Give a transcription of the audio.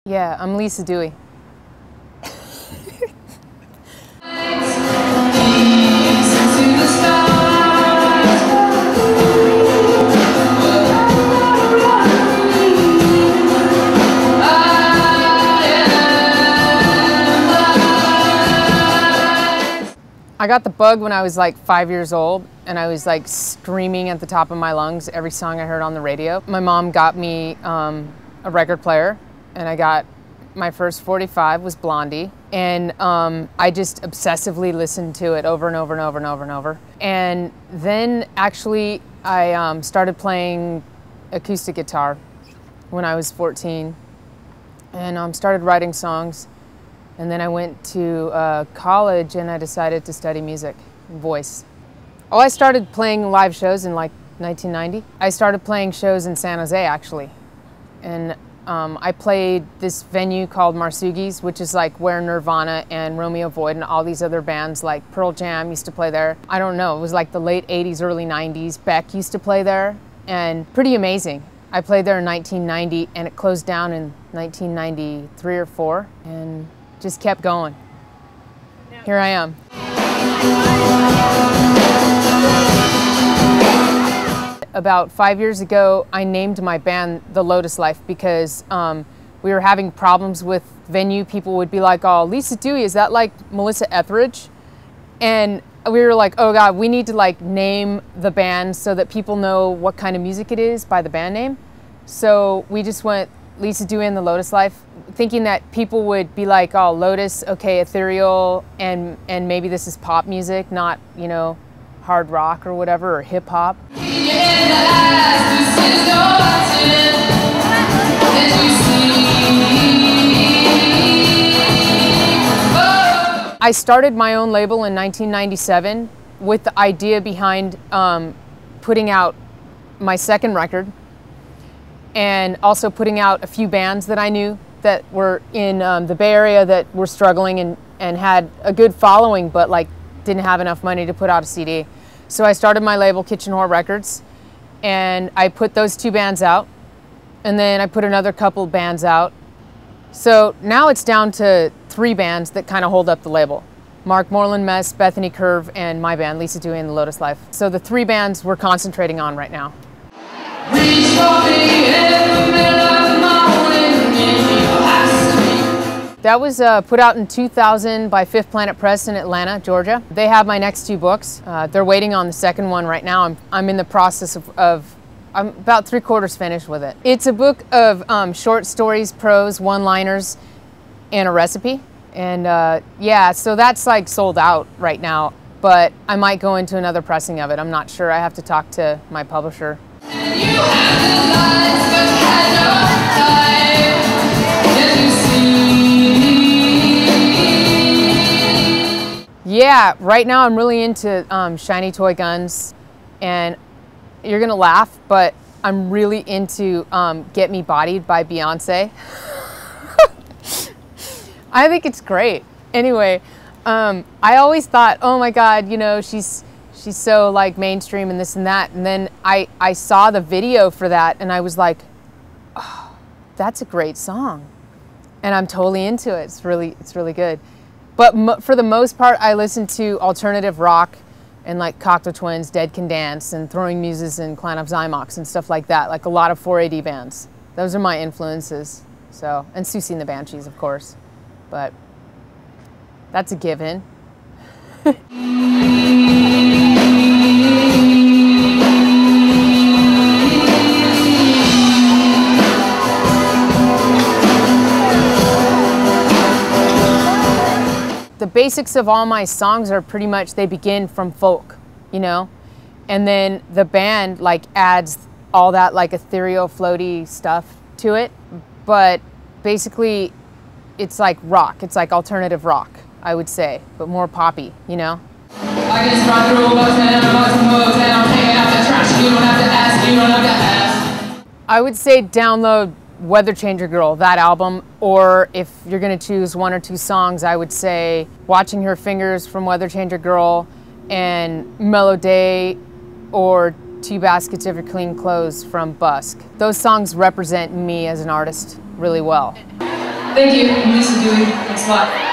Yeah, I'm Lisa Dewey. I got the bug when I was like 5 years old, and I was like screaming at the top of my lungs every song I heard on the radio. My mom got me a record player, and I got my first 45 was Blondie, and I just obsessively listened to it over and over and over and over and over. And then actually I started playing acoustic guitar when I was 14, and started writing songs. And then I went to college and I decided to study music, voice. Oh, I started playing live shows in like 1990. I started playing shows in San Jose actually. And I played this venue called Marsugi's, which is like where Nirvana and Romeo Void and all these other bands like Pearl Jam used to play there. I don't know, it was like the late 80s, early 90s. Beck used to play there, and pretty amazing. I played there in 1990 and it closed down in 1993 or 4. And just kept going. Here I am. About 5 years ago, I named my band The Lotus Life because we were having problems with venue. People would be like, oh, Lisa Dewey, is that like Melissa Etheridge? And we were like, oh God, we need to like name the band so that people know what kind of music it is by the band name. So we just went Lisa Dewey and The Lotus Life, thinking that people would be like, oh, Lotus, okay, ethereal, and maybe this is pop music, not, you know, hard rock or whatever, or hip hop. I started my own label in 1997 with the idea behind putting out my second record, and also putting out a few bands that I knew that were in the Bay Area that were struggling and had a good following, but like didn't have enough money to put out a CD. So I started my label, Kitchen Whore Records, and I put those 2 bands out, and then I put another couple bands out. So now it's down to 3 bands that kind of hold up the label. Mark Moreland Mess, Bethany Curve, and my band, Lisa Dewey and The Lotus Life. So the 3 bands we're concentrating on right now. That was put out in 2000 by Fifth Planet Press in Atlanta, Georgia. They have my next 2 books. They're waiting on the second one right now. I'm in the process of I'm about 3/4 finished with it. It's a book of short stories, prose, one-liners, and a recipe. And yeah, so that's like sold out right now, but I might go into another pressing of it. I'm not sure. I have to talk to my publisher. Yeah, right now I'm really into shiny toy guns, and you're gonna laugh, but I'm really into Get Me Bodied by Beyonce. I think it's great. Anyway, I always thought, oh my God, you know, she's so like mainstream and this and that. And then I saw the video for that and I was like, oh, that's a great song. And I'm totally into it. It's really good. But for the most part, I listen to alternative rock and like Cocteau Twins, Dead Can Dance, and Throwing Muses and Clan of Zymox and stuff like that. Like a lot of 4AD bands. Those are my influences. So, and Susie and the Banshees, of course. But that's a given. The basics of all my songs are pretty much, they begin from folk, you know? And then the band like adds all that like ethereal, floaty stuff to it. But basically, it's like rock. It's like alternative rock, I would say, but more poppy, you know? I just run through a and I'm hanging out the trash. You don't have to ask, you don't have to ask. I would say download Weather Changer Girl, that album, or if you're gonna choose 1 or 2 songs, I would say Watching Her Fingers from Weather Changer Girl and Mellow Day, or 2 Baskets of Your Clean Clothes from Busk. Those songs represent me as an artist really well. Thank you, I'm Lisa Dewey. Thanks a lot.